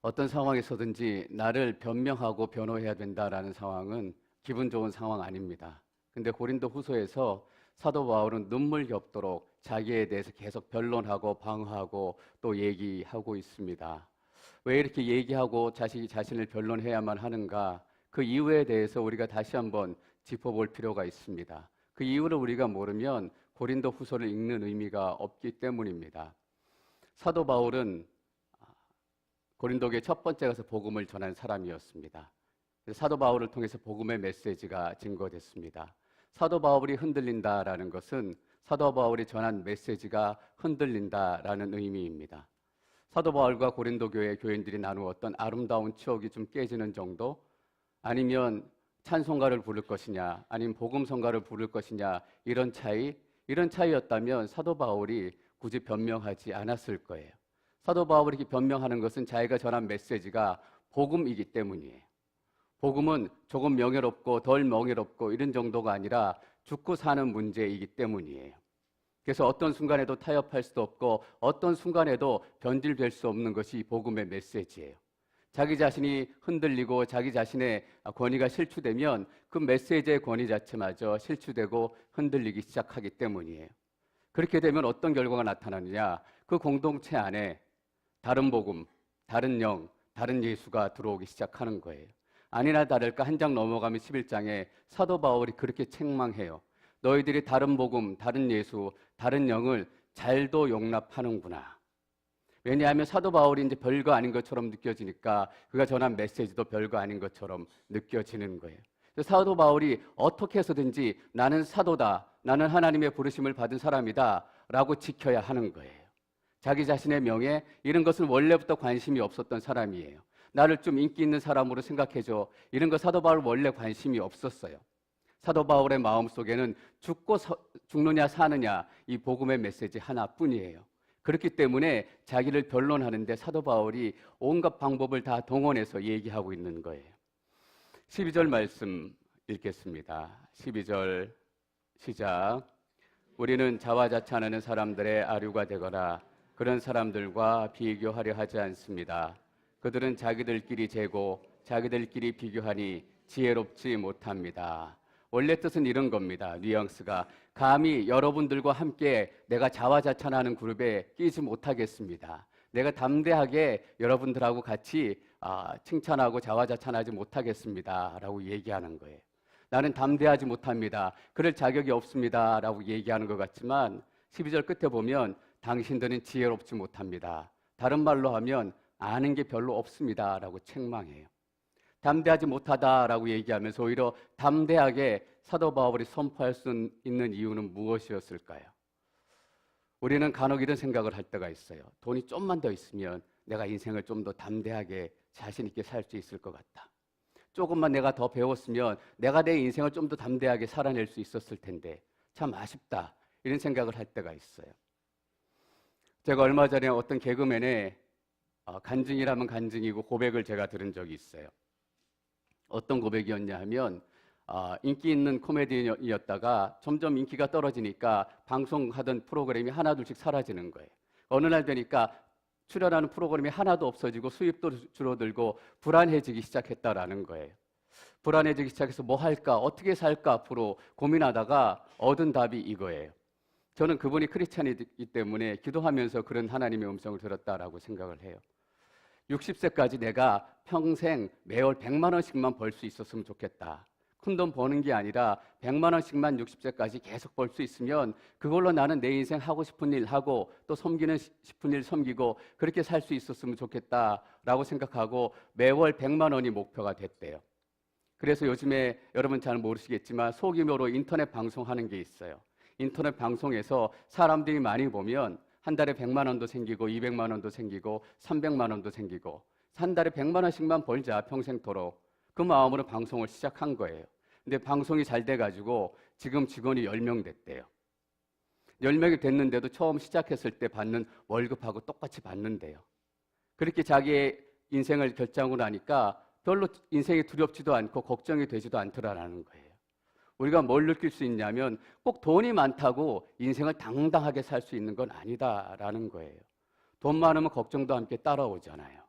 어떤 상황에서든지 나를 변명하고 변호해야 된다라는 상황은 기분 좋은 상황 아닙니다. 근데 고린도 후서에서 사도 바울은 눈물 겹도록 자기에 대해서 계속 변론하고 방어하고 또 얘기하고 있습니다. 왜 이렇게 얘기하고 자신을 변론해야만 하는가? 그 이유에 대해서 우리가 다시 한번 짚어볼 필요가 있습니다. 그 이유를 우리가 모르면 고린도 후서를 읽는 의미가 없기 때문입니다. 사도 바울은 고린도교의 첫 번째 가서 복음을 전한 사람이었습니다. 사도 바울을 통해서 복음의 메시지가 증거됐습니다. 사도 바울이 흔들린다라는 것은 사도 바울이 전한 메시지가 흔들린다라는 의미입니다. 사도 바울과 고린도 교회 교인들이 나누었던 아름다운 추억이 좀 깨지는 정도, 아니면 찬송가를 부를 것이냐, 아니면 복음성가를 부를 것이냐, 이런 차이였다면 사도 바울이 굳이 변명하지 않았을 거예요. 사도 바울이 이렇게 변명하는 것은 자기가 전한 메시지가 복음이기 때문이에요. 복음은 조금 명예롭고 덜 명예롭고 이런 정도가 아니라 죽고 사는 문제이기 때문이에요. 그래서 어떤 순간에도 타협할 수도 없고 어떤 순간에도 변질될 수 없는 것이 복음의 메시지예요. 자기 자신이 흔들리고 자기 자신의 권위가 실추되면 그 메시지의 권위 자체마저 실추되고 흔들리기 시작하기 때문이에요. 그렇게 되면 어떤 결과가 나타나느냐? 그 공동체 안에 다른 복음, 다른 영, 다른 예수가 들어오기 시작하는 거예요. 아니나 다를까 한 장 넘어가면 11장에 사도 바울이 그렇게 책망해요. 너희들이 다른 복음, 다른 예수, 다른 영을 잘도 용납하는구나. 왜냐하면 사도 바울이 이제 별거 아닌 것처럼 느껴지니까 그가 전한 메시지도 별거 아닌 것처럼 느껴지는 거예요. 사도 바울이 어떻게 해서든지 나는 사도다, 나는 하나님의 부르심을 받은 사람이다 라고 지켜야 하는 거예요. 자기 자신의 명예, 이런 것은 원래부터 관심이 없었던 사람이에요. 나를 좀 인기 있는 사람으로 생각해줘, 이런 거 사도 바울 원래 관심이 없었어요. 사도 바울의 마음속에는 죽느냐 사느냐 이 복음의 메시지 하나뿐이에요. 그렇기 때문에 자기를 변론하는데 사도 바울이 온갖 방법을 다 동원해서 얘기하고 있는 거예요. 12절 말씀 읽겠습니다. 12절 시작. 우리는 자화자찬하는 사람들의 아류가 되거나 그런 사람들과 비교하려 하지 않습니다. 그들은 자기들끼리 재고 자기들끼리 비교하니 지혜롭지 못합니다. 원래 뜻은 이런 겁니다. 뉘앙스가 감히 여러분들과 함께 내가 자화자찬하는 그룹에 끼지 못하겠습니다. 내가 담대하게 여러분들하고 같이 칭찬하고 자화자찬하지 못하겠습니다 라고 얘기하는 거예요. 나는 담대하지 못합니다. 그럴 자격이 없습니다 라고 얘기하는 것 같지만 12절 끝에 보면 당신들은 지혜롭지 못합니다. 다른 말로 하면 아는 게 별로 없습니다 라고 책망해요. 담대하지 못하다라고 얘기하면서 오히려 담대하게 사도 바울이 선포할 수 있는 이유는 무엇이었을까요? 우리는 간혹 이런 생각을 할 때가 있어요. 돈이 좀만 더 있으면 내가 인생을 좀 더 담대하게 자신 있게 살 수 있을 것 같다. 조금만 내가 더 배웠으면 내가 내 인생을 좀 더 담대하게 살아낼 수 있었을 텐데 참 아쉽다. 이런 생각을 할 때가 있어요. 제가 얼마 전에 어떤 개그맨의 간증이라면 간증이고 고백을 제가 들은 적이 있어요. 어떤 고백이었냐 하면 인기 있는 코미디언이었다가 점점 인기가 떨어지니까 방송하던 프로그램이 하나둘씩 사라지는 거예요. 어느 날 되니까 출연하는 프로그램이 하나도 없어지고 수입도 줄어들고 불안해지기 시작했다라는 거예요. 불안해지기 시작해서 뭐 할까, 어떻게 살까 앞으로 고민하다가 얻은 답이 이거예요. 저는 그분이 크리스찬이기 때문에 기도하면서 그런 하나님의 음성을 들었다라고 생각을 해요. 60세까지 내가 평생 매월 100만 원씩만 벌 수 있었으면 좋겠다. 큰 돈 버는 게 아니라 100만 원씩만 60세까지 계속 벌 수 있으면 그걸로 나는 내 인생 하고 싶은 일 하고 또 섬기는 싶은 일 섬기고 그렇게 살 수 있었으면 좋겠다라고 생각하고 매월 100만 원이 목표가 됐대요. 그래서 요즘에 여러분 잘 모르시겠지만 소규모로 인터넷 방송하는 게 있어요. 인터넷 방송에서 사람들이 많이 보면 한 달에 100만 원도 생기고 200만 원도 생기고 300만 원도 생기고 한 달에 100만 원씩만 벌자 평생토록 그 마음으로 방송을 시작한 거예요. 근데 방송이 잘 돼가지고 지금 직원이 10명 됐대요. 10명이 됐는데도 처음 시작했을 때 받는 월급하고 똑같이 받는데요. 그렇게 자기의 인생을 결정을 하니까 별로 인생이 두렵지도 않고 걱정이 되지도 않더라라는 거예요. 우리가 뭘 느낄 수 있냐면 꼭 돈이 많다고 인생을 당당하게 살 수 있는 건 아니다라는 거예요. 돈 많으면 걱정도 함께 따라오잖아요.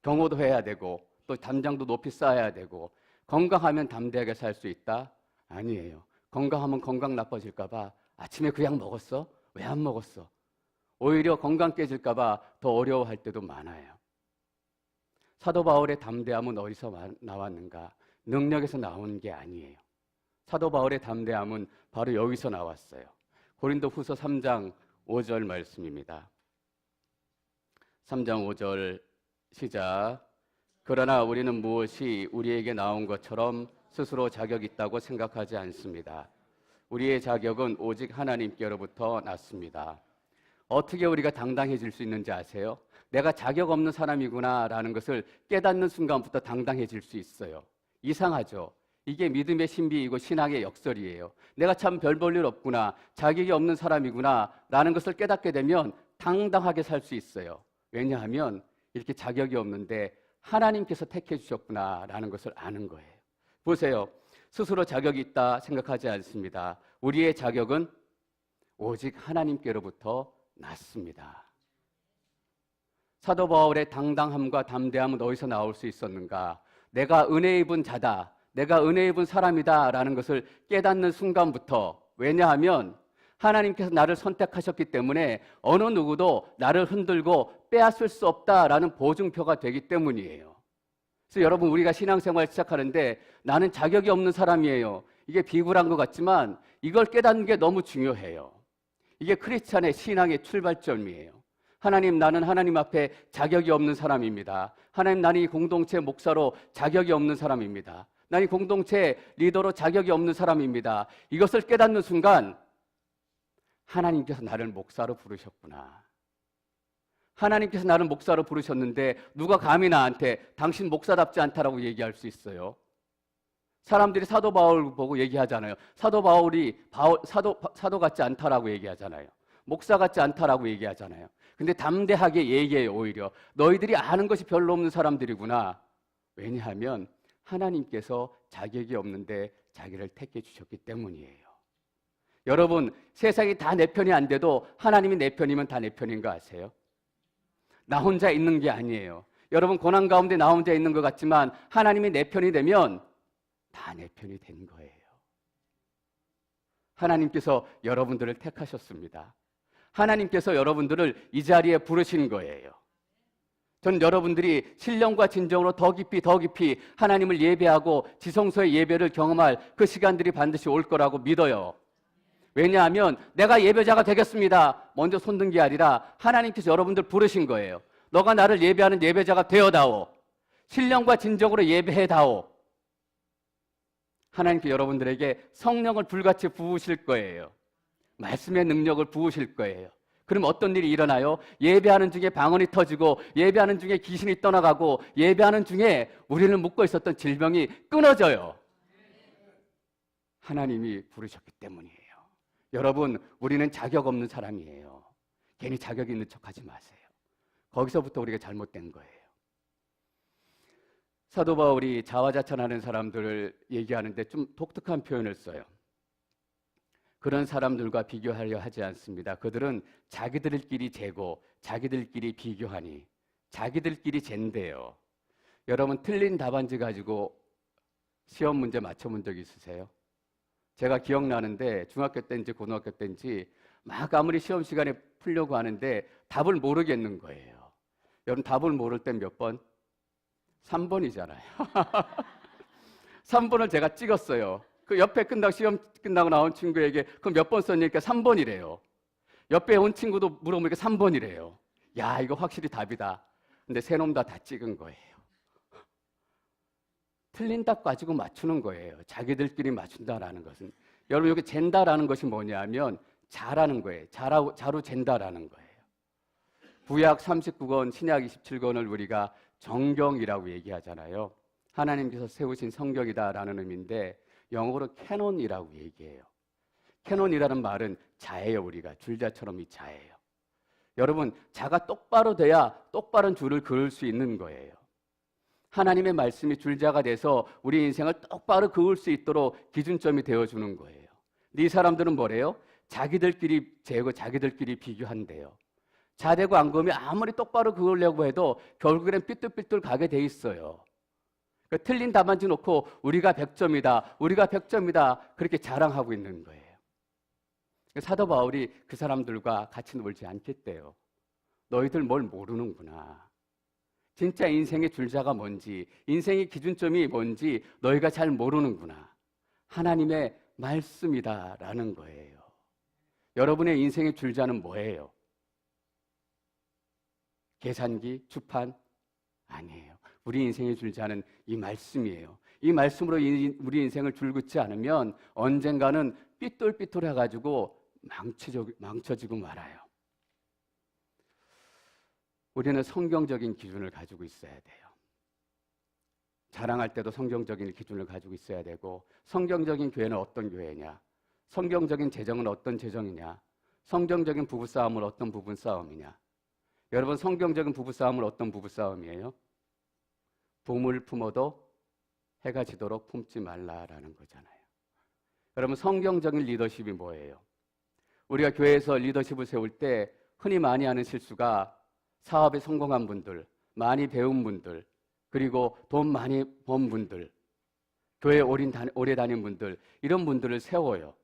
경호도 해야 되고 또 담장도 높이 쌓아야 되고 건강하면 담대하게 살 수 있다? 아니에요. 건강하면 건강 나빠질까 봐 아침에 그 약 먹었어? 왜 안 먹었어? 오히려 건강 깨질까 봐 더 어려워할 때도 많아요. 사도 바울의 담대함은 어디서 나왔는가? 능력에서 나온 게 아니에요. 사도 바울의 담대함은 바로 여기서 나왔어요. 고린도후서 3장 5절 말씀입니다. 3장 5절 시작. 그러나 우리는 무엇이 우리에게 나온 것처럼 스스로 자격 있다고 생각하지 않습니다. 우리의 자격은 오직 하나님께로부터 났습니다. 어떻게 우리가 당당해질 수 있는지 아세요? 내가 자격 없는 사람이구나라는 것을 깨닫는 순간부터 당당해질 수 있어요. 이상하죠? 이게 믿음의 신비이고 신앙의 역설이에요. 내가 참 별 볼 일 없구나, 자격이 없는 사람이구나 라는 것을 깨닫게 되면 당당하게 살 수 있어요. 왜냐하면 이렇게 자격이 없는데 하나님께서 택해 주셨구나 라는 것을 아는 거예요. 보세요. 스스로 자격이 있다 생각하지 않습니다. 우리의 자격은 오직 하나님께로부터 났습니다. 사도 바울의 당당함과 담대함은 어디서 나올 수 있었는가? 내가 은혜 입은 자다, 내가 은혜 입은 사람이다 라는 것을 깨닫는 순간부터, 왜냐하면 하나님께서 나를 선택하셨기 때문에 어느 누구도 나를 흔들고 빼앗을 수 없다라는 보증표가 되기 때문이에요. 그래서 여러분, 우리가 신앙생활 시작하는데 나는 자격이 없는 사람이에요, 이게 비굴한 것 같지만 이걸 깨닫는 게 너무 중요해요. 이게 크리스찬의 신앙의 출발점이에요. 하나님, 나는 하나님 앞에 자격이 없는 사람입니다. 하나님, 나는 이 공동체 목사로 자격이 없는 사람입니다. 나는 이 공동체 리더로 자격이 없는 사람입니다. 이것을 깨닫는 순간 하나님께서 나를 목사로 부르셨구나. 하나님께서 나를 목사로 부르셨는데 누가 감히 나한테 당신 목사답지 않다라고 얘기할 수 있어요? 사람들이 사도 바울 보고 얘기하잖아요. 사도 바울이 사도 같지 않다라고 얘기하잖아요. 목사 같지 않다라고 얘기하잖아요. 근데 담대하게 얘기해요. 오히려 너희들이 아는 것이 별로 없는 사람들이구나. 왜냐하면 하나님께서 자격이 없는데 자기를 택해 주셨기 때문이에요. 여러분, 세상이 다 내 편이 안 돼도 하나님이 내 편이면 다 내 편인 거 아세요? 나 혼자 있는 게 아니에요. 여러분, 고난 가운데 나 혼자 있는 것 같지만 하나님이 내 편이 되면 다 내 편이 된 거예요. 하나님께서 여러분들을 택하셨습니다. 하나님께서 여러분들을 이 자리에 부르신 거예요. 전 여러분들이 신령과 진정으로 더 깊이 하나님을 예배하고 지성소의 예배를 경험할 그 시간들이 반드시 올 거라고 믿어요. 왜냐하면 내가 예배자가 되겠습니다, 먼저 손든 게 아니라 하나님께서 여러분들 부르신 거예요. 너가 나를 예배하는 예배자가 되어다오. 신령과 진정으로 예배해다오. 하나님께 여러분들에게 성령을 불같이 부으실 거예요. 말씀의 능력을 부으실 거예요. 그럼 어떤 일이 일어나요? 예배하는 중에 방언이 터지고, 예배하는 중에 귀신이 떠나가고, 예배하는 중에 우리를 묶고 있었던 질병이 끊어져요. 하나님이 부르셨기 때문이에요. 여러분, 우리는 자격 없는 사람이에요. 괜히 자격 있는 척하지 마세요. 거기서부터 우리가 잘못된 거예요. 사도 바울이 자화자찬하는 사람들을 얘기하는데 좀 독특한 표현을 써요. 그런 사람들과 비교하려 하지 않습니다. 그들은 자기들끼리 재고 자기들끼리 비교하니 자기들끼리 잰대요. 여러분, 틀린 답안지 가지고 시험 문제 맞춰본 적 있으세요? 제가 기억나는데 중학교 때인지 고등학교 때인지 막 아무리 시험 시간에 풀려고 하는데 답을 모르겠는 거예요. 여러분, 답을 모를 땐 몇 번? 3번이잖아요. 3번을 제가 찍었어요. 그 옆에 시험 끝나고 나온 친구에게 그럼 몇 번 썼냐니까 3번이래요. 옆에 온 친구도 물어보니까 3번이래요. 야, 이거 확실히 답이다. 근데 세 놈 다 찍은 거예요. 틀린 답 가지고 맞추는 거예요. 자기들끼리 맞춘다라는 것은. 여러분, 여기 잰다라는 것이 뭐냐면 자라는 거예요. 자로 잰다라는 거예요. 구약 39권, 신약 27권을 우리가 정경이라고 얘기하잖아요. 하나님께서 세우신 성경이다라는 의미인데 영어로 캐논이라고 얘기해요. 캐논이라는 말은 자예요. 우리가 줄자처럼 이 자예요. 여러분, 자가 똑바로 돼야 똑바른 줄을 그을 수 있는 거예요. 하나님의 말씀이 줄자가 돼서 우리 인생을 똑바로 그을 수 있도록 기준점이 되어주는 거예요. 근데 이 사람들은 뭐래요? 자기들끼리 재고 자기들끼리 비교한대요. 자대고 안 그으면 아무리 똑바로 그으려고 해도 결국에는 삐뚤삐뚤 가게 돼 있어요. 그러니까 틀린 답안지 놓고 우리가 100점이다, 우리가 100점이다 그렇게 자랑하고 있는 거예요. 사도 바울이 그 사람들과 같이 놀지 않겠대요. 너희들 뭘 모르는구나. 진짜 인생의 줄자가 뭔지, 인생의 기준점이 뭔지 너희가 잘 모르는구나. 하나님의 말씀이다라는 거예요. 여러분의 인생의 줄자는 뭐예요? 계산기, 주판? 아니에요. 우리 인생의 줄자는 이 말씀이에요. 이 말씀으로 우리 인생을 줄긋지 않으면 언젠가는 삐뚤삐뚤해가지고 망쳐지고 말아요. 우리는 성경적인 기준을 가지고 있어야 돼요. 자랑할 때도 성경적인 기준을 가지고 있어야 되고, 성경적인 교회는 어떤 교회냐, 성경적인 재정은 어떤 재정이냐, 성경적인 부부싸움은 어떤 부부싸움이냐. 여러분, 성경적인 부부싸움은 어떤 부부싸움이에요? 봄을 품어도 해가 지도록 품지 말라라는 거잖아요. 여러분, 성경적인 리더십이 뭐예요? 우리가 교회에서 리더십을 세울 때 흔히 많이 하는 실수가 사업에 성공한 분들, 많이 배운 분들, 그리고 돈 많이 번 분들, 교회 오래 다닌 분들, 이런 분들을 세워요.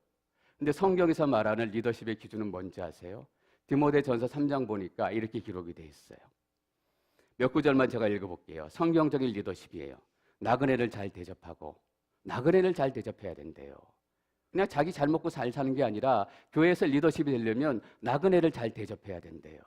근데 성경에서 말하는 리더십의 기준은 뭔지 아세요? 디모데전서 3장 보니까 이렇게 기록이 돼 있어요. 몇 구절만 제가 읽어볼게요. 성경적인 리더십이에요. 나그네를 잘 대접하고, 나그네를 잘 대접해야 된대요. 그냥 자기 잘 먹고 잘 사는 게 아니라 교회에서 리더십이 되려면 나그네를 잘 대접해야 된대요.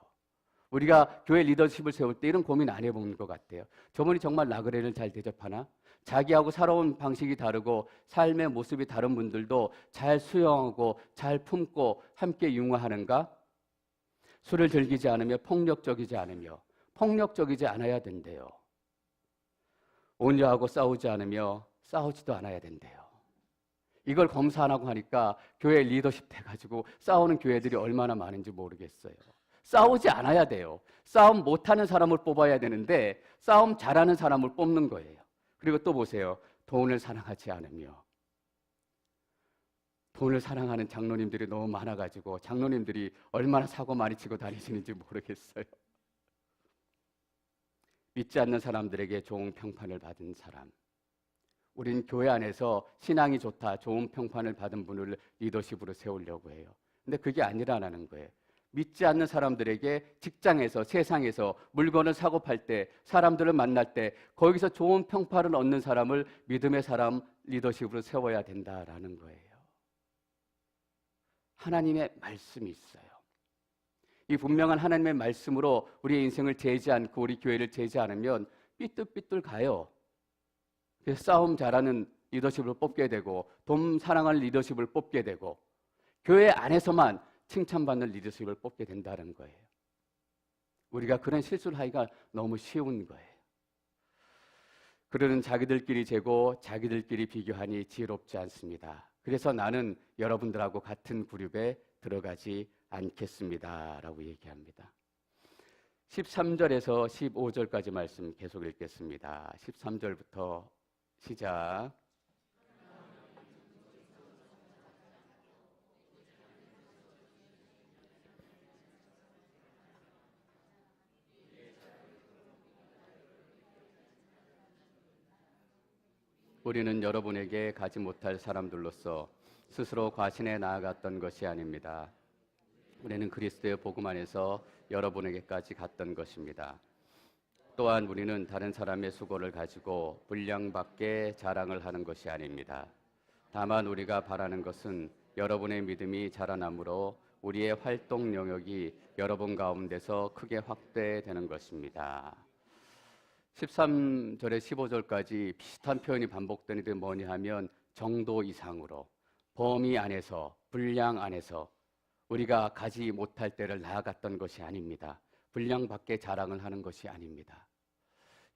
우리가 교회 리더십을 세울 때 이런 고민 안 해본 것 같아요. 저분이 정말 나그네를 잘 대접하나? 자기하고 살아온 방식이 다르고 삶의 모습이 다른 분들도 잘 수용하고 잘 품고 함께 융화하는가? 술을 즐기지 않으며 폭력적이지 않아야 된대요. 온유하고 싸우지 않으며 싸우지도 않아야 된대요. 이걸 검사 안 하고 하니까 교회 리더십 돼가지고 싸우는 교회들이 얼마나 많은지 모르겠어요. 싸우지 않아야 돼요. 싸움 못하는 사람을 뽑아야 되는데 싸움 잘하는 사람을 뽑는 거예요. 그리고 또 보세요. 돈을 사랑하지 않으며. 돈을 사랑하는 장로님들이 너무 많아가지고 장로님들이 얼마나 사고 많이 치고 다니시는지 모르겠어요. 믿지 않는 사람들에게 좋은 평판을 받은 사람. 우린 교회 안에서 신앙이 좋다, 좋은 평판을 받은 분을 리더십으로 세우려고 해요. 근데 그게 아니라는 거예요. 믿지 않는 사람들에게 직장에서, 세상에서 물건을 사고 팔 때, 사람들을 만날 때 거기서 좋은 평판을 얻는 사람을 믿음의 사람 리더십으로 세워야 된다라는 거예요. 하나님의 말씀이 있어요. 이 분명한 하나님의 말씀으로 우리의 인생을 재지 않고 우리 교회를 재지 않으면 삐뚤삐뚤 가요. 그래서 싸움 잘하는 리더십을 뽑게 되고 돈 사랑하는 리더십을 뽑게 되고 교회 안에서만 칭찬받는 리더십을 뽑게 된다는 거예요. 우리가 그런 실수를 하기가 너무 쉬운 거예요. 그들은 자기들끼리 재고 자기들끼리 비교하니 지혜롭지 않습니다. 그래서 나는 여러분들하고 같은 그룹에 들어가지 않겠습니다 라고 얘기합니다. 13절에서 15절까지 말씀 계속 읽겠습니다. 13절부터 시작. 우리는 여러분에게 가지 못할 사람들로서 스스로 과신해 나아갔던 것이 아닙니다. 우리는 그리스도의 복음 안에서 여러분에게까지 갔던 것입니다. 또한 우리는 다른 사람의 수고를 가지고 분량밖에 자랑을 하는 것이 아닙니다. 다만 우리가 바라는 것은 여러분의 믿음이 자라남으로 우리의 활동 영역이 여러분 가운데서 크게 확대되는 것입니다. 13절에 15절까지 비슷한 표현이 반복되는데 뭐냐 하면 정도 이상으로, 범위 안에서, 분량 안에서 우리가 가지 못할 때를 나아갔던 것이 아닙니다. 분량 밖에 자랑을 하는 것이 아닙니다.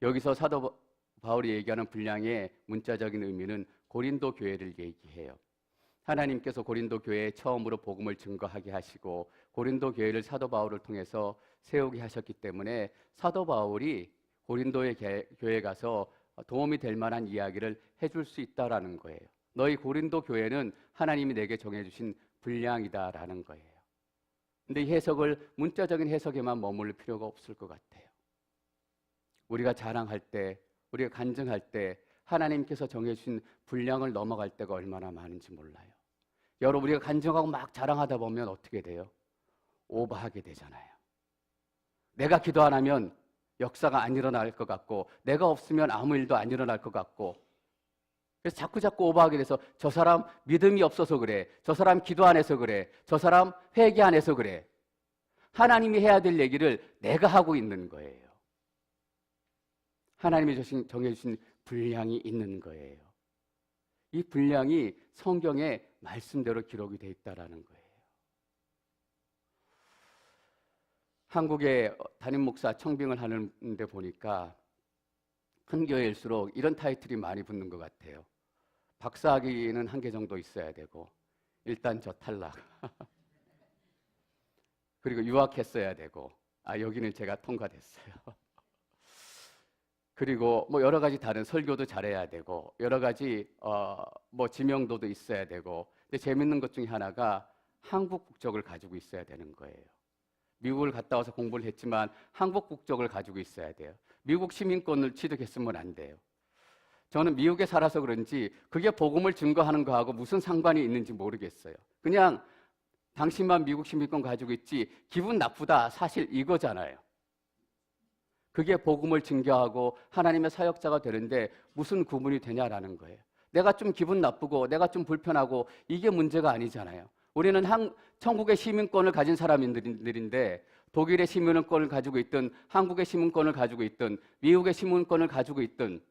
여기서 사도 바울이 얘기하는 분량의 문자적인 의미는 고린도 교회를 얘기해요. 하나님께서 고린도 교회에 처음으로 복음을 증거하게 하시고 고린도 교회를 사도 바울을 통해서 세우게 하셨기 때문에 사도 바울이 고린도의 교회에 가서 도움이 될 만한 이야기를 해줄 수 있다라는 거예요. 너희 고린도 교회는 하나님이 내게 정해주신 분량이다라는 거예요. 근데 이 해석을 문자적인 해석에만 머무를 필요가 없을 것 같아요. 우리가 자랑할 때, 우리가 간증할 때 하나님께서 정해주신 분량을 넘어갈 때가 얼마나 많은지 몰라요. 여러분, 우리가 간증하고 막 자랑하다 보면 어떻게 돼요? 오버하게 되잖아요. 내가 기도 안 하면 역사가 안 일어날 것 같고, 내가 없으면 아무 일도 안 일어날 것 같고, 그래서 자꾸 오버하게 돼서 저 사람 믿음이 없어서 그래, 저 사람 기도 안 해서 그래, 저 사람 회개 안 해서 그래. 하나님이 해야 될 얘기를 내가 하고 있는 거예요. 하나님이 정해주신 분량이 있는 거예요. 이 분량이 성경의 말씀대로 기록이 돼 있다라는 거예요. 한국의 담임 목사 청빙을 하는데 보니까 큰 교회일수록 이런 타이틀이 많이 붙는 것 같아요. 박사학위는 한 개 정도 있어야 되고, 일단 저 탈락. 그리고 유학했어야 되고, 여기는 제가 통과됐어요. 그리고 뭐 여러 가지 다른 설교도 잘해야 되고, 여러 가지 뭐 지명도도 있어야 되고. 근데 재밌는 것 중에 하나가 한국 국적을 가지고 있어야 되는 거예요. 미국을 갔다 와서 공부를 했지만 한국 국적을 가지고 있어야 돼요. 미국 시민권을 취득했으면 안 돼요. 저는 미국에 살아서 그런지 그게 복음을 증거하는 거하고 무슨 상관이 있는지 모르겠어요. 그냥 당신만 미국 시민권 가지고 있지 기분 나쁘다, 사실 이거잖아요. 그게 복음을 증거하고 하나님의 사역자가 되는데 무슨 구분이 되냐라는 거예요. 내가 좀 기분 나쁘고 내가 좀 불편하고 이게 문제가 아니잖아요. 우리는 천국의 시민권을 가진 사람들인데 독일의 시민권을 가지고 있든 한국의 시민권을 가지고 있든 미국의 시민권을 가지고 있든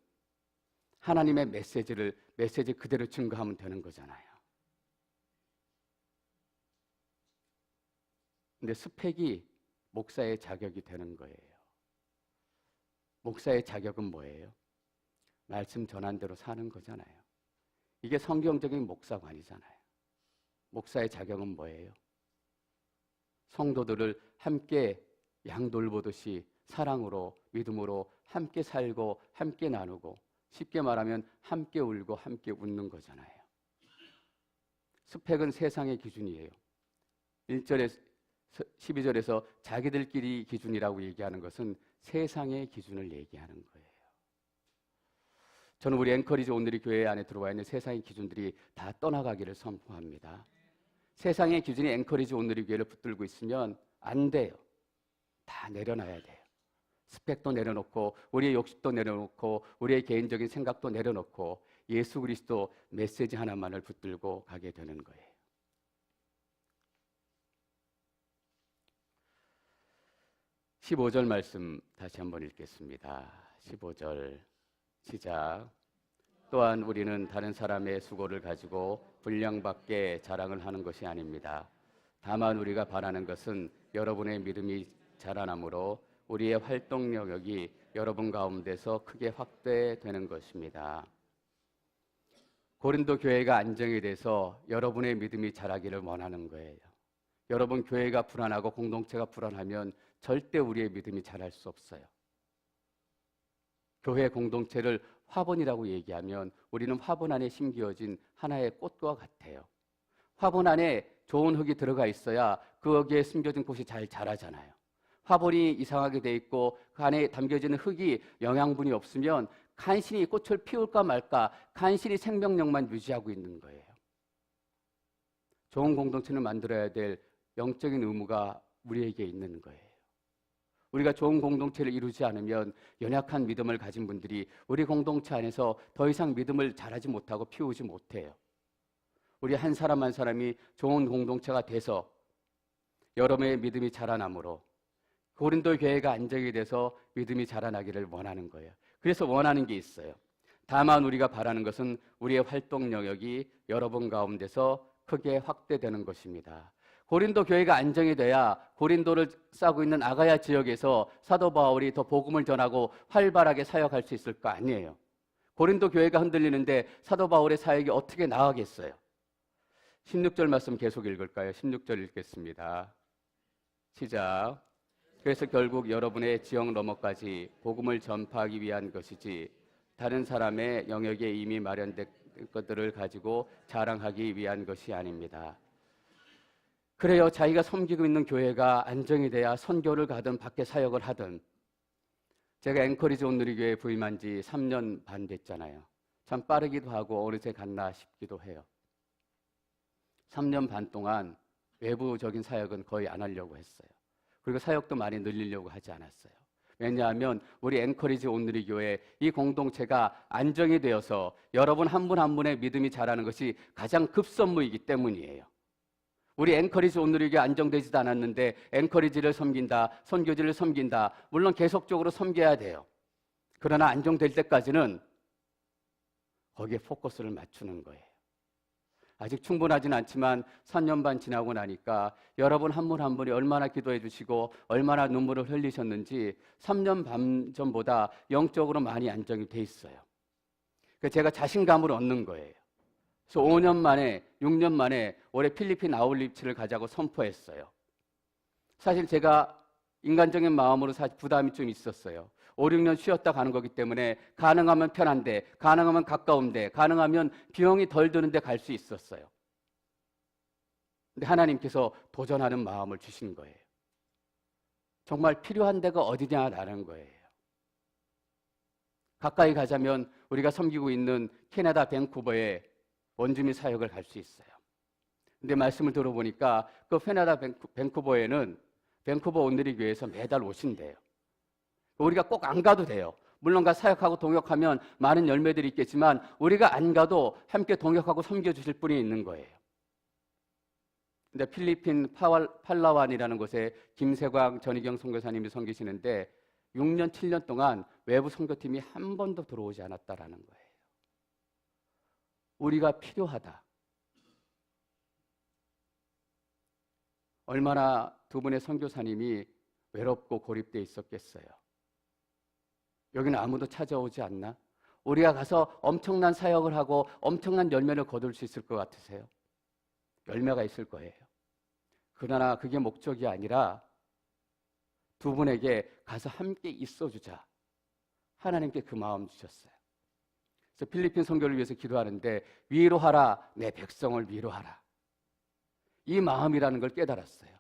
하나님의 메시지 그대로 증거하면 되는 거잖아요. 근데 스펙이 목사의 자격이 되는 거예요. 목사의 자격은 뭐예요? 말씀 전한 대로 사는 거잖아요. 이게 성경적인 목사관이잖아요. 목사의 자격은 뭐예요? 성도들을 함께 양 돌보듯이 사랑으로, 믿음으로 함께 살고 함께 나누고, 쉽게 말하면 함께 울고 함께 웃는 거잖아요. 스펙은 세상의 기준이에요. 1절에 12절에서 자기들끼리 기준이라고 얘기하는 것은 세상의 기준을 얘기하는 거예요. 저는 우리 앵커리지 온누리 교회 안에 들어와 있는 세상의 기준들이 다 떠나가기를 선포합니다. 세상의 기준이 앵커리지 온누리 교회를 붙들고 있으면 안 돼요. 다 내려놔야 돼요. 스펙도 내려놓고 우리의 욕심도 내려놓고 우리의 개인적인 생각도 내려놓고 예수 그리스도 메시지 하나만을 붙들고 가게 되는 거예요. 15절 말씀 다시 한번 읽겠습니다. 15절 시작. 또한 우리는 다른 사람의 수고를 가지고 분량밖에 자랑을 하는 것이 아닙니다. 다만 우리가 바라는 것은 여러분의 믿음이 자라남으로 우리의 활동 영역이 여러분 가운데서 크게 확대되는 것입니다. 고린도 교회가 안정이 돼서 여러분의 믿음이 자라기를 원하는 거예요. 여러분 교회가 불안하고 공동체가 불안하면 절대 우리의 믿음이 자랄 수 없어요. 교회 공동체를 화분이라고 얘기하면 우리는 화분 안에 심겨진 하나의 꽃과 같아요. 화분 안에 좋은 흙이 들어가 있어야 거기에 심겨진 꽃이 잘 자라잖아요. 화분이 이상하게 돼 있고 그 안에 담겨지는 흙이 영양분이 없으면 간신히 꽃을 피울까 말까 간신히 생명력만 유지하고 있는 거예요. 좋은 공동체를 만들어야 될 영적인 의무가 우리에게 있는 거예요. 우리가 좋은 공동체를 이루지 않으면 연약한 믿음을 가진 분들이 우리 공동체 안에서 더 이상 믿음을 자라지 못하고 피우지 못해요. 우리 한 사람 한 사람이 좋은 공동체가 돼서 여러분의 믿음이 자라나므로 고린도 교회가 안정이 돼서 믿음이 자라나기를 원하는 거예요. 그래서 원하는 게 있어요. 다만 우리가 바라는 것은 우리의 활동 영역이 여러분 가운데서 크게 확대되는 것입니다. 고린도 교회가 안정이 돼야 고린도를 싸고 있는 아가야 지역에서 사도 바울이 더 복음을 전하고 활발하게 사역할 수 있을 거 아니에요. 고린도 교회가 흔들리는데 사도 바울의 사역이 어떻게 나아가겠어요? 16절 말씀 계속 읽을까요? 16절 읽겠습니다. 시작. 그래서 결국 여러분의 지역 너머까지 복음을 전파하기 위한 것이지 다른 사람의 영역에 이미 마련된 것들을 가지고 자랑하기 위한 것이 아닙니다. 그래요. 자기가 섬기고 있는 교회가 안정이 돼야 선교를 가든 밖에 사역을 하든. 제가 앵커리지 온누리교회에 부임한 지 3년 반 됐잖아요. 참 빠르기도 하고 어느새 갔나 싶기도 해요. 3년 반 동안 외부적인 사역은 거의 안 하려고 했어요. 그리고 사역도 많이 늘리려고 하지 않았어요. 왜냐하면 우리 앵커리지 온누리교회 이 공동체가 안정이 되어서 여러분 한 분 한 분의 믿음이 자라는 것이 가장 급선무이기 때문이에요. 우리 앵커리지 온누리교회 안정되지도 않았는데 앵커리지를 섬긴다, 선교지를 섬긴다. 물론 계속적으로 섬겨야 돼요. 그러나 안정될 때까지는 거기에 포커스를 맞추는 거예요. 아직 충분하진 않지만 3년 반 지나고 나니까 여러분 한 분 한 분이 얼마나 기도해 주시고 얼마나 눈물을 흘리셨는지 3년 반 전보다 영적으로 많이 안정이 돼 있어요. 그래서 제가 자신감을 얻는 거예요. 그래서 5년 만에, 6년 만에 올해 필리핀 아울리치를 가자고 선포했어요. 사실 제가 인간적인 마음으로 사실 부담이 좀 있었어요. 5, 6년 쉬었다 가는 거기 때문에 가능하면 편한데, 가능하면 가까운데, 가능하면 비용이 덜 드는데 갈 수 있었어요. 근데 하나님께서 도전하는 마음을 주신 거예요. 정말 필요한 데가 어디냐라는 거예요. 가까이 가자면 우리가 섬기고 있는 캐나다 밴쿠버에 원주민 사역을 갈 수 있어요. 근데 말씀을 들어보니까 그 캐나다 밴쿠버에는 밴쿠버 온누리교회에서 매달 오신대요. 우리가 꼭 안 가도 돼요. 물론 가 사역하고 동역하면 많은 열매들이 있겠지만 우리가 안 가도 함께 동역하고 섬겨주실 분이 있는 거예요. 근데 필리핀 팔라완이라는 곳에 김세광 전희경 선교사님이 섬기시는데 6년, 7년 동안 외부 선교팀이 한 번도 들어오지 않았다라는 거예요. 우리가 필요하다. 얼마나 두 분의 선교사님이 외롭고 고립되어 있었겠어요. 여기는 아무도 찾아오지 않나? 우리가 가서 엄청난 사역을 하고 엄청난 열매를 거둘 수 있을 것 같으세요? 열매가 있을 거예요. 그러나 그게 목적이 아니라 두 분에게 가서 함께 있어주자. 하나님께 그 마음 주셨어요. 그래서 필리핀 선교를 위해서 기도하는데 위로하라, 내 백성을 위로하라. 이 마음이라는 걸 깨달았어요.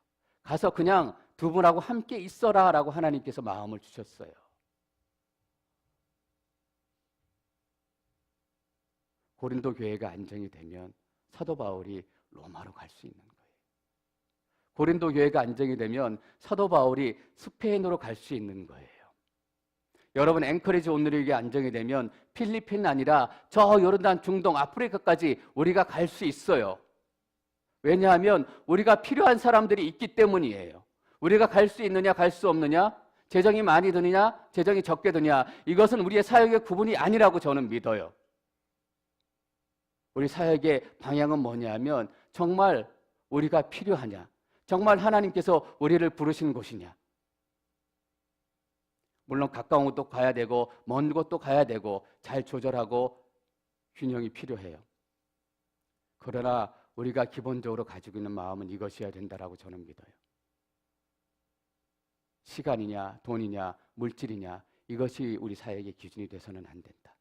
가서 그냥 두 분하고 함께 있어라 라고 하나님께서 마음을 주셨어요. 고린도 교회가 안정이 되면 사도 바울이 로마로 갈 수 있는 거예요. 고린도 교회가 안정이 되면 사도 바울이 스페인으로 갈 수 있는 거예요. 여러분 앵커리지 온누리교회 안정이 되면 필리핀 아니라 저 요르단, 중동, 아프리카까지 우리가 갈 수 있어요. 왜냐하면 우리가 필요한 사람들이 있기 때문이에요. 우리가 갈 수 있느냐 갈 수 없느냐, 재정이 많이 드느냐 재정이 적게 드느냐, 이것은 우리의 사역의 구분이 아니라고 저는 믿어요. 우리 사역의 방향은 뭐냐면 정말 우리가 필요하냐, 정말 하나님께서 우리를 부르신 곳이냐. 물론 가까운 곳도 가야 되고 먼 곳도 가야 되고 잘 조절하고 균형이 필요해요. 그러나 우리가 기본적으로 가지고 있는 마음은 이것이어야 된다라고 저는 믿어요. 시간이냐 돈이냐 물질이냐 이것이 우리 사역의 기준이 돼서는 안 된다.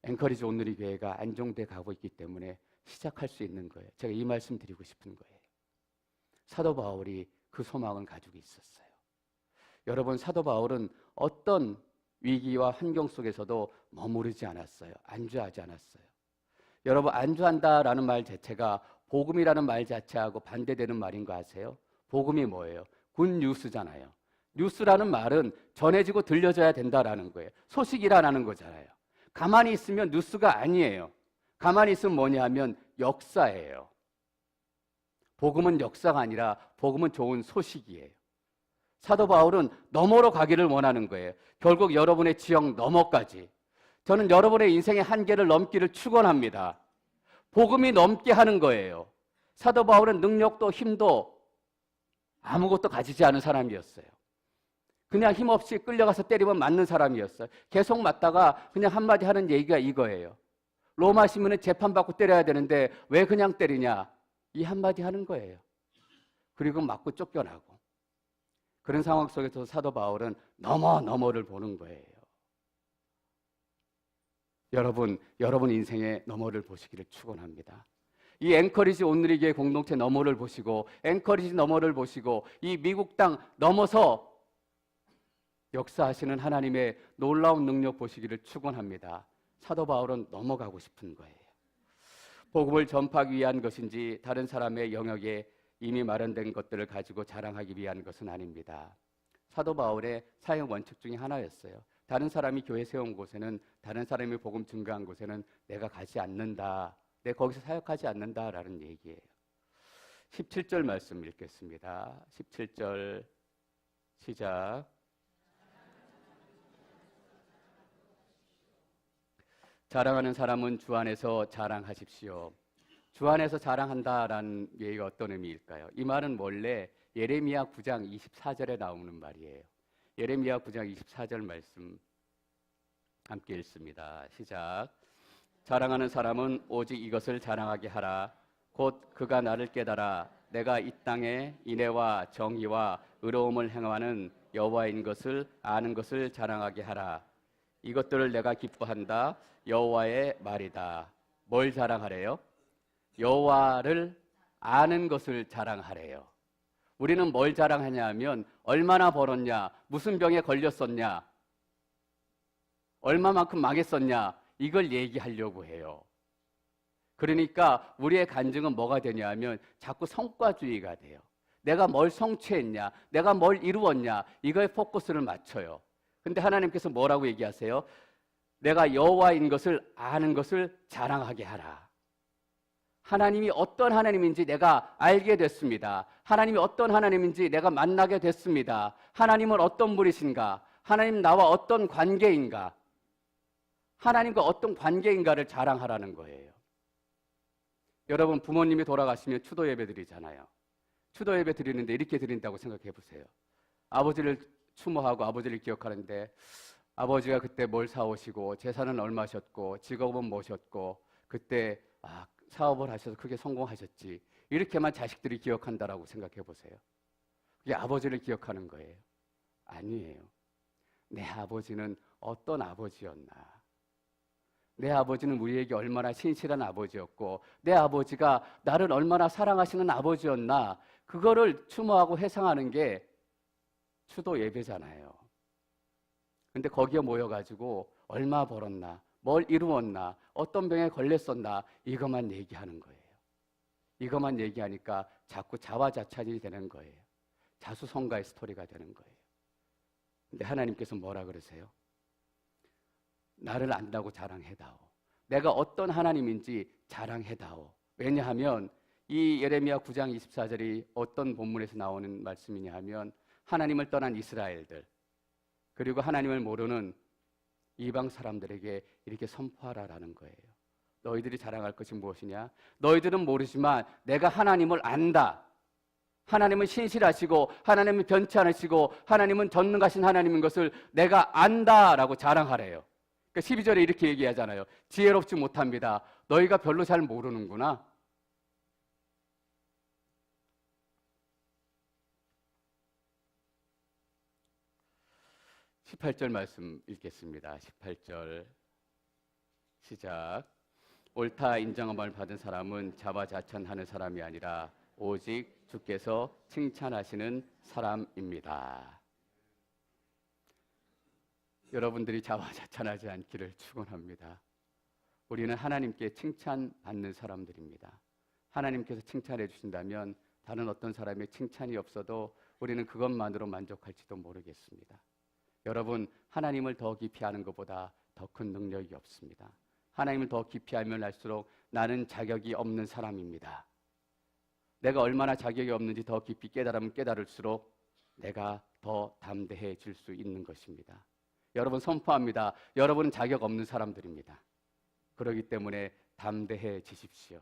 앵커리지 온누리 교회가 안정돼 가고 있기 때문에 시작할 수 있는 거예요. 제가 이 말씀 드리고 싶은 거예요. 사도 바울이 그 소망을 가지고 있었어요. 여러분 사도 바울은 어떤 위기와 환경 속에서도 머무르지 않았어요. 안주하지 않았어요. 여러분 안주한다라는 말 자체가 복음이라는 말 자체하고 반대되는 말인 거 아세요? 복음이 뭐예요? 굿뉴스잖아요. 뉴스라는 말은 전해지고 들려져야 된다라는 거예요. 소식이라는 거잖아요. 가만히 있으면 뉴스가 아니에요. 가만히 있으면 뭐냐 하면 역사예요. 복음은 역사가 아니라 복음은 좋은 소식이에요. 사도 바울은 너머로 가기를 원하는 거예요. 결국 여러분의 지역 너머까지. 저는 여러분의 인생의 한계를 넘기를 축원합니다. 복음이 넘게 하는 거예요. 사도 바울은 능력도 힘도 아무것도 가지지 않은 사람이었어요. 그냥 힘없이 끌려가서 때리면 맞는 사람이었어요. 계속 맞다가 그냥 한마디 하는 얘기가 이거예요. 로마 시민은 재판받고 때려야 되는데 왜 그냥 때리냐? 이 한마디 하는 거예요. 그리고 맞고 쫓겨나고. 그런 상황 속에서 사도 바울은 너머를 보는 거예요. 여러분 인생의 너머를 보시기를 축원합니다. 이 앵커리지 온누리교회 공동체 너머를 보시고 앵커리지 너머를 보시고 이 미국 땅 넘어서 역사하시는 하나님의 놀라운 능력 보시기를 축원합니다. 사도 바울은 넘어가고 싶은 거예요. 복음을 전파하기 위한 것인지 다른 사람의 영역에 이미 마련된 것들을 가지고 자랑하기 위한 것은 아닙니다. 사도 바울의 사역 원칙 중에 하나였어요. 다른 사람이 교회 세운 곳에는, 다른 사람이 복음 증거한 곳에는 내가 가지 않는다. 내가 거기서 사역하지 않는다라는 얘기예요. 17절 말씀 읽겠습니다. 17절 시작. 자랑하는 사람은 주 안에서 자랑하십시오. 주 안에서 자랑한다라는 얘기가 어떤 의미일까요? 이 말은 원래 예레미야 9장 24절에 나오는 말이에요. 예레미야 9장 24절 말씀 함께 읽습니다. 시작. 자랑하는 사람은 오직 이것을 자랑하게 하라. 곧 그가 나를 깨달아 내가 이 땅에 인애와 정의와 의로움을 행하는 여호와인 것을 아는 것을 자랑하게 하라. 이것들을 내가 기뻐한다. 여호와의 말이다. 뭘 자랑하래요? 여호와를 아는 것을 자랑하래요. 우리는 뭘 자랑하냐 하면 얼마나 벌었냐, 무슨 병에 걸렸었냐, 얼마만큼 망했었냐, 이걸 얘기하려고 해요. 그러니까 우리의 간증은 뭐가 되냐 하면 자꾸 성과주의가 돼요. 내가 뭘 성취했냐, 내가 뭘 이루었냐, 이거에 포커스를 맞춰요. 근데 하나님께서 뭐라고 얘기하세요? 내가 여호와인 것을 아는 것을 자랑하게 하라. 하나님이 어떤 하나님인지 내가 알게 됐습니다. 하나님이 어떤 하나님인지 내가 만나게 됐습니다. 하나님은 어떤 분이신가? 하나님 나와 어떤 관계인가? 하나님과 어떤 관계인가를 자랑하라는 거예요. 여러분, 부모님이 돌아가시면 추도 예배 드리잖아요. 추도 예배 드리는데 이렇게 드린다고 생각해 보세요. 아버지를 추모하고 아버지를 기억하는데 아버지가 그때 뭘 사오시고 재산은 얼마셨고 직업은 뭐셨고 그때 사업을 하셔서 크게 성공하셨지, 이렇게만 자식들이 기억한다라고 생각해 보세요. 그게 아버지를 기억하는 거예요? 아니에요. 내 아버지는 어떤 아버지였나, 내 아버지는 우리에게 얼마나 신실한 아버지였고 내 아버지가 나를 얼마나 사랑하시는 아버지였나, 그거를 추모하고 회상하는 게 추도 예배잖아요. 근데 거기에 모여가지고 얼마 벌었나, 뭘 이루었나, 어떤 병에 걸렸었나, 이것만 얘기하는 거예요. 이것만 얘기하니까 자꾸 자화자찬이 되는 거예요. 자수성가의 스토리가 되는 거예요. 근데 하나님께서 뭐라 그러세요? 나를 안다고 자랑해다오. 내가 어떤 하나님인지 자랑해다오. 왜냐하면 이 예레미야 9장 24절이 어떤 본문에서 나오는 말씀이냐 하면 하나님을 떠난 이스라엘들, 그리고 하나님을 모르는 이방 사람들에게 이렇게 선포하라라는 거예요. 너희들이 자랑할 것이 무엇이냐? 너희들은 모르지만 내가 하나님을 안다. 하나님은 신실하시고 하나님은 변치 않으시고 하나님은 전능하신 하나님인 것을 내가 안다라고 자랑하래요. 그러니까 12절에 이렇게 얘기하잖아요. 지혜롭지 못합니다. 너희가 별로 잘 모르는구나. 십 18절 말씀 읽겠습니다. 18절 시작. 옳다 인정함을 받은 사람은 자화자찬하는 사람이 아니라 오직 주께서 칭찬하시는 사람입니다. 여러분들이 자화자찬하지 않기를 축원합니다. 우리는 하나님께 칭찬받는 사람들입니다. 하나님께서 칭찬해 주신다면 다른 어떤 사람의 칭찬이 없어도 우리는 그것만으로 만족할지도 모르겠습니다. 여러분, 하나님을 더 깊이 아는 것보다 더 큰 능력이 없습니다. 하나님을 더 깊이 알면 알수록 나는 자격이 없는 사람입니다. 내가 얼마나 자격이 없는지 더 깊이 깨달으면 깨달을수록 내가 더 담대해질 수 있는 것입니다. 여러분, 선포합니다. 여러분은 자격 없는 사람들입니다. 그렇기 때문에 담대해지십시오.